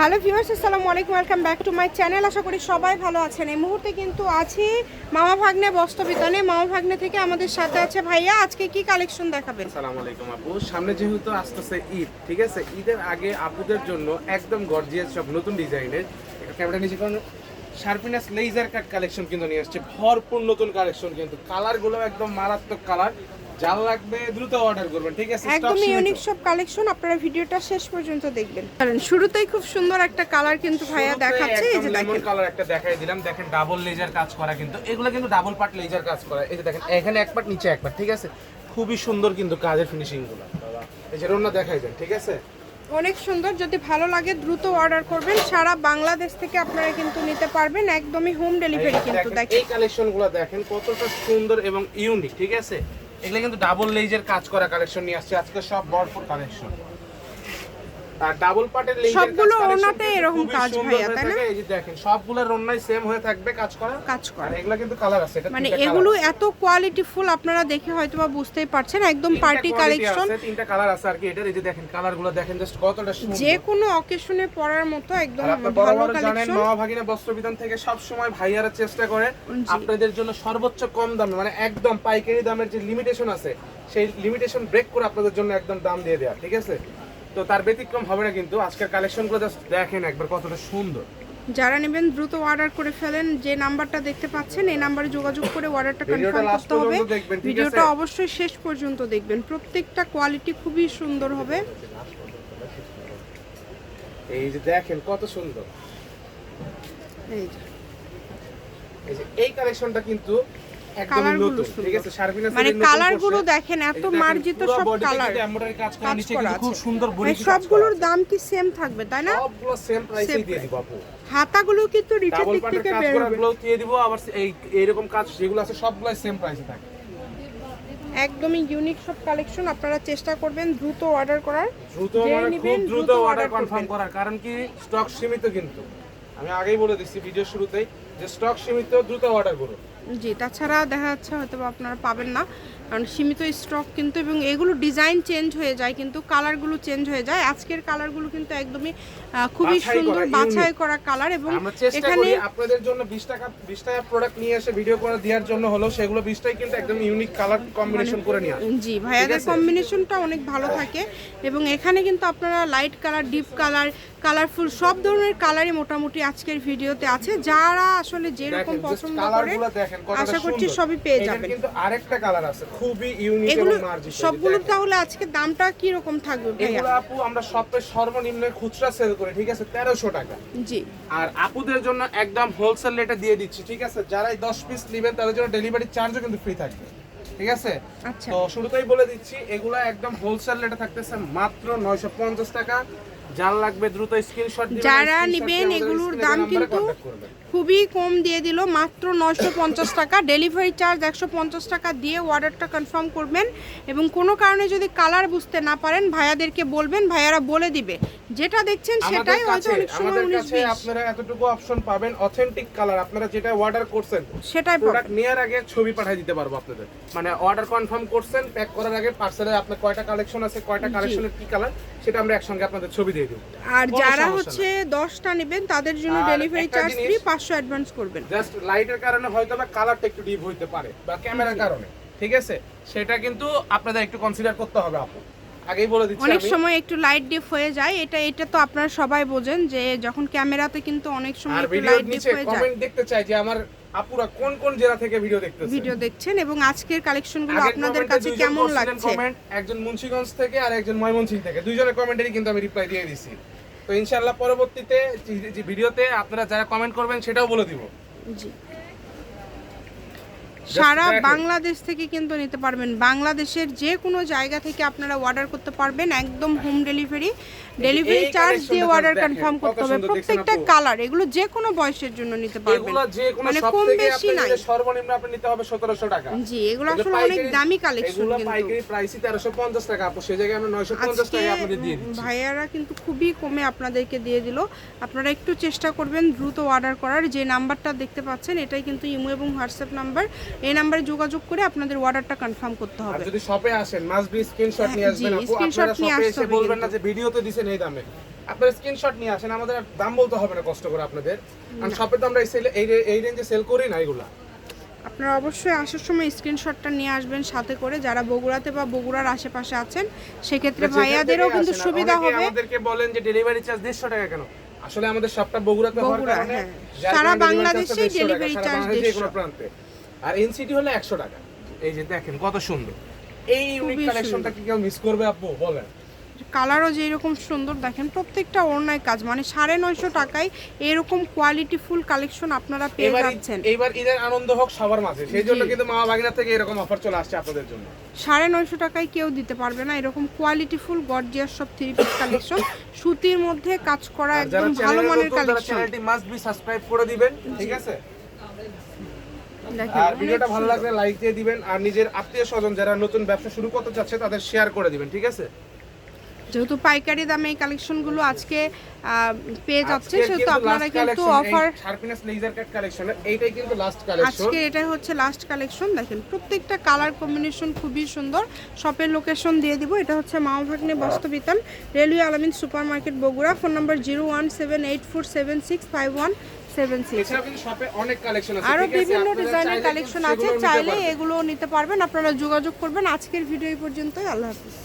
Hello viewers, আসসালামু আলাইকুম, welcome back to my channel. আশা করি সবাই ভালো আছেন। এই মুহূর্তে কিন্তু আছি মামা ভাগ্নে বস্ত্রবিতানে। মামা ভাগ্নে থেকে আমাদের সাথে আছে ভাইয়া। আজকে কি কালেকশন দেখাবেন? আসসালামু আলাইকুম আপু। সামনে যেহেতু আসতেছে ঈদ, ঠিক আছে, ঈদের আগে আপুদের জন্য একদম গর্জিয়াস সব নতুন ডিজাইনের ক্যামেরা নিচে কোন শার্পিনেস লেজার কাট কালেকশন কিন্তু নিয়ে আসছে। ভরপুর নতুন কালেকশন, কিন্তু কালারগুলো একদম মারাত্মক কালার। যা লাগবে দ্রুত অর্ডার করবেন, ঠিক আছে? একদম ইউনিক সব কালেকশন, আপনারা ভিডিওটা শেষ পর্যন্ত দেখবেন। কারণ শুরুতেই খুব সুন্দর একটা কালার কিন্তু ভাইয়া দেখাচ্ছে। এই যে দেখেন কালার একটা দেখাই দিলাম, দেখেন ডাবল লেজার কাজ করা, কিন্তু এগুলো কিন্তু ডাবল পার্ট লেজার কাজ করা। এই যে দেখেন এখানে এক পার্ট নিচে এক পার্ট, ঠিক আছে? খুবই সুন্দর কিন্তু কাজের ফিনিশিং গুলো। এই যে রোনা দেখাই দেন, ঠিক আছে? অনেক সুন্দর। যদি ভালো লাগে দ্রুত অর্ডার করবেন। সারা বাংলাদেশ থেকে আপনারা কিন্তু নিতে পারবেন, একদমই হোম ডেলিভারি। কিন্তু দেখেন এই কালেকশনগুলো দেখেন কতটা সুন্দর এবং ইউনিক, ঠিক আছে? এগুলো কিন্তু ডাবল লেজের কাজ করা কালেকশন নিয়ে আসছে আজকে, সব ভরপুর কালেকশন। আর ডাবল পার্টের লেজার সবগুলো ওনাতে এরকম কাজ ভাইয়া, তাই না? এই যে দেখেন সবগুলোর ওন্নাই সেম হয়ে থাকবে কাজ করা। আর এগুলো কিন্তু কালার আছে, এটা মানে এগুলো এত কোয়ালিটিফুল, আপনারা দেখে হয়তোবা বুঝতেই পারছেন। একদম পার্টি কালেকশন, তিনটা কালার আছে আর কি এটার। এই যে দেখেন কালারগুলো দেখেন জাস্ট কতটা সুন্দর, যে কোনো অকেশনে পরার মতো একদম ভালো কালেকশন। জানেন মামা ভাগিনা বস্ত্রবিতান থেকে সব সময় ভাইয়ারা চেষ্টা করে আপনাদের জন্য সর্বোচ্চ কম দামে, মানে একদম পাইকারি দামের যে লিমিটেশন আছে সেই লিমিটেশন ব্রেক করে আপনাদের জন্য একদম দাম দিয়ে দেয়া, ঠিক আছে? তো তার ব্যতিক্রম হবে না কিন্তু আজকের কালেকশনগুলো জাস্ট দেখেন একবার কতটা সুন্দর। যারা নেবেন দ্রুত অর্ডার করে ফেলেন। যে নাম্বারটা দেখতে পাচ্ছেন এই নাম্বারে যোগাযোগ করে অর্ডারটা কনফার্ম করতে হবে। ভিডিওটা অবশ্যই শেষ পর্যন্ত দেখবেন, প্রত্যেকটা কোয়ালিটি খুবই সুন্দর হবে। এই যে দেখেন কত সুন্দর। এই যে এই কালেকশনটা কিন্তু একদম নতুন, ঠিক আছে? শার্পিনেস মানে কালারগুলো দেখেন এত মার্জিত সব কালার কাজ করা, নিচে কিন্তু খুব সুন্দর বডি। সবগুলোর দাম কি সেম থাকবে, তাই না? সবগুলো সেম প্রাইসেই দিয়ে দিব আপু। হাতাগুলো কিন্তু রিটেল দিক থেকে বের হবে, কাজগুলো দিয়ে দিব। আবার এই এরকম কাজ যেগুলো আছে সবগুলো সেম প্রাইসে থাকে। একদমই ইউনিক সব কালেকশন। আপনারা চেষ্টা করবেন দ্রুত অর্ডার করার, দ্রুত মানে খুব দ্রুত অর্ডার কনফার্ম করার, কারণ কি স্টক সীমিত। কিন্তু আমি আগেই বলে দিচ্ছি ভিডিও শুরুতেই যে স্টক সীমিত, দ্রুত অর্ডার করুন। জি, তাছাড়া দেখা যাচ্ছে হয়তো আপনারা পাবেন না, কারণ সীমিত স্টক কিন্তু। এবং এগুলো ডিজাইন চেঞ্জ হয়ে যায়, কিন্তু কালারগুলো চেঞ্জ হয়ে যায়। আজকের কালারগুলো কিন্তু একদমই খুবই সুন্দর বাছাই করা কালার। এবং এখানে আপনাদের জন্য 20 টাকা প্রোডাক্ট নিয়ে এসে ভিডিও করে দেওয়ার জন্য হলো, সেগুলো 20টাই কিন্তু একদম ইউনিক কালার কম্বিনেশন করে নিয়ে আসে। জি, ভাইয়াদের কম্বিনেশনটা অনেক ভালো থাকে। এবং এখানে কিন্তু আপনারা light colour, deep colour, colourful সব ধরনের কালারই মোটামুটি আজকের ভিডিওতে আছে। যারা আসলে যেরকম পছন্দ করে আশা করছি সবই পেয়ে যাবেন। কিন্তু আরেকটা কালার আছে খুবই ইউনিক এবং মার্জিত। সবগুলো তাহলে আজকে দামটা কি রকম থাকবে ভাইয়া? এগুলো আপু আমরা সবচেয়ে সর্বনিম্ন খুচরা সেল করি, ঠিক আছে, 1300 টাকা। জি, আর আপুদের জন্য একদম হোলসেল রেটে দিয়ে দিচ্ছি, ঠিক আছে? যারা 10 পিস নেবেন তাদের জন্য ডেলিভারি চার্জও কিন্তু ফ্রি থাকবে, ঠিক আছে? আচ্ছা, তো শুরুতেই বলে দিচ্ছি এগুলো একদম হোলসেল রেটে থাকতেছে মাত্র 950 টাকা। যার লাগবে দ্রুত স্ক্রিনশট দিবেন। যারা নেবেন এগুলোর দাম কিন্তু খুবই কম দিয়ে দিল, মাত্র 950 টাকা। ডেলিভারি চার্জ 150 টাকা দিয়ে অর্ডারটা কনফার্ম করবেন। এবং কোনো কারণে যদি কালার বুঝতে না পারেন ভাইয়াদেরকে বলবেন, ভাইয়ারা বলে দিবে। যেটা দেখছেন সেটাই হয়তো অনেক সময় 19-20 আপনারা এতটুকু অপশন পাবেন। অথেন্টিক কালার আপনারা যেটা অর্ডার করছেন সেটাই প্রোডাক্ট নেওয়ার আগে ছবি পাঠিয়ে দিতে পারবো আপনাদের। মানে অর্ডার কনফার্ম করছেন, প্যাক করার আগে পার্সেলে আপনার কয়টা কালেকশন আছে, কয়টা কালেকশনের কি কালার, সেটা আমরা একসঙ্গে আপনাদের ছবি দিয়ে দেব। আর যারা হচ্ছে 10টা নেবেন তাদের জন্য ডেলিভারি চার্জ ফ্রি, 500 অ্যাডভান্স করবেন। জাস্ট লাইটের কারণে হয়তো বা কালারটা একটু ডিপ হইতে পারে, বা ক্যামেরার কারণে, ঠিক আছে? সেটা কিন্তু আপনাদের একটু কনসিডার করতে হবে আপু, আগেই বলে দিচ্ছি। অনেক সময় একটু লাইট ডিপ হয়ে যায়, এটা তো আপনারা সবাই বোঝেন যে যখন ক্যামেরাতে কিন্তু অনেক সময় একটু লাইট ডিপ হয়ে যায়। কমেন্ট দেখতে চাই যে আমার আপুরা কোন কোন জেলা থেকে ভিডিও দেখছেন এবং আজকের কালেকশনগুলো আপনাদের কাছে কেমন লাগছে। কমেন্ট একজন মুন্সিগঞ্জ থেকে আর একজন ময়মনসিংহ থেকে, দুইজনের কমেন্টেরই কিন্তু আমি রিপ্লাই দিয়ে দিছি। তো ইনশাআল্লাহ পরবর্তীতে যে ভিডিওতে আপনারা যারা কমেন্ট করবেন সেটাও বলে দিব। জি, সারা বাংলাদেশ থেকে কিন্তু নিতে পারবেন। বাংলাদেশের যে কোনো জায়গা থেকে আপনারা অর্ডার করতে পারবেন, একদম হোম ডেলিভারি চার্জ দিয়ে অর্ডার কনফার্ম করতে হবে। প্রত্যেকটা কালার, এগুলো যে কোনো বয়সের জন্য নিতে পারবেন, মানে কম বেশি নাই। সর্বনিম্ন আপনি নিতে হবে 1700 টাকা। জি, এগুলো আসলে অনেক দামি কালেকশন, কিন্তু পাইকারি প্রাইসই 1350 টাকা আপু, সেই জায়গায় আমরা 950 টাকা আপনাদের দিয়ে দিচ্ছি। ভাইয়ারা কিন্তু খুবই কমে আপনাদেরকে দিয়ে দিল। আপনারা একটু চেষ্টা করবেন দ্রুত অর্ডার করার। যে নাম্বারটা দেখতে পাচ্ছেন এটাই কিন্তু ইমো এবং হোয়াটসঅ্যাপ নাম্বার, এই নাম্বারে যোগাযোগ করে আপনাদের অর্ডারটা কনফার্ম করতে হবে। আর যদি শপে আসেন মাস্ট বি স্ক্রিনশট নিয়ে আসবেন আপু। আপনারা শপে এসে বলবেন না যে ভিডিওতে দিছেন এই দামে, আপনারা স্ক্রিনশট নিয়ে আসেন, আমাদের আর দাম বলতে হবে না কষ্ট করে আপনাদের, কারণ শপে তো আমরা এই রেঞ্জে সেল করি না এগুলা। আপনারা অবশ্যই আসার সময় স্ক্রিনশটটা নিয়ে আসবেন সাথে করে, যারা বগুড়াতে বা বগুড়ার আশেপাশে আছেন সেক্ষেত্রে ভাইয়াদেরও কিন্তু সুবিধা হবে। আমাদেরকে বলেন যে ডেলিভারি চার্জ 150 টাকা কেন, আসলে আমাদের সবটা বগুড়াতে হওয়ার বগুড়া, কারণে হ্যাঁ। যার সারা কারণে বাংলাদেশে delivery charge 150 ডেলিভারি টাকা, সারা চার্জ বাংলাদেশে 150 কোনো প্রান্তে। আর এনসিটি হলো 100 টাকা। এই যে দেখেন কত সুন্দর এই ইউনিক খুবই কালেকশনটা, কি কেউ মিস করবে আপু বলেন? কালারও যে এরকম সুন্দর দেখেন, প্রত্যেকটা ওড়নায় কাজ, মানে 950 টাকায় এরকম কোয়ালিটিফুল কালেকশন আপনারা পেয়ে যাচ্ছেন। এইবার ঈদের আনন্দ হোক সবার মাঝে, সেই জন্য কিন্তু মামা ভাগিনা থেকে এরকম অফার চলে আসছে আপনাদের জন্য। 950 টাকায় কেউ দিতে পারবে না এরকম কোয়ালিটিফুল গর্জিয়াস সব থ্রি পিস কালেকশন, সুতির মধ্যে কাজ করা একদম ভালো মানের কালেকশন। চ্যানেলটি মাস্ট বি সাবস্ক্রাইব করে দিবেন, ঠিক আছে? দেখেন আর ভিডিওটা ভালো লাগলে লাইক দিয়ে দিবেন, আর নিজের আত্মীয়-স্বজন যারা নতুন ব্যবসা শুরু করতে চাচ্ছে তাদের শেয়ার করে দিবেন, ঠিক আছে? যেহেতু পাইকারি দামে এই কালেকশনগুলো আজকে পেয়ে যাচ্ছে, সেহেতু আপনারা কিন্তু অফার শার্পিনেস লেজার কাট কালেকশনের এইটাই কিন্তু লাস্ট কালেকশন। আজকে এটাই হচ্ছে লাস্ট কালেকশন। দেখেন প্রত্যেকটা কালার কম্বিনেশন খুবই সুন্দর। শপের লোকেশন দিয়ে দিব, এটা হচ্ছে মামা ভাগ্নে বস্ত্রবিতান, রেলওয়ে আলামিন super market Bogura. Phone number 01784765176। এছাড়াও কিন্তু শপে অনেক কালেকশন আছে, আরো ঠিক আছে? বিভিন্ন আপনারা ডিজাইনের চাইলে কালেকশন কিন্তু আছে, সেগুলোও নিতে চাইলে পারবেন। এগুলো নিতে পারবেন। আপনারা যোগাযোগ করবেন। আজকের ভিডিও এই পর্যন্তই। আল্লাহ হাফিজ।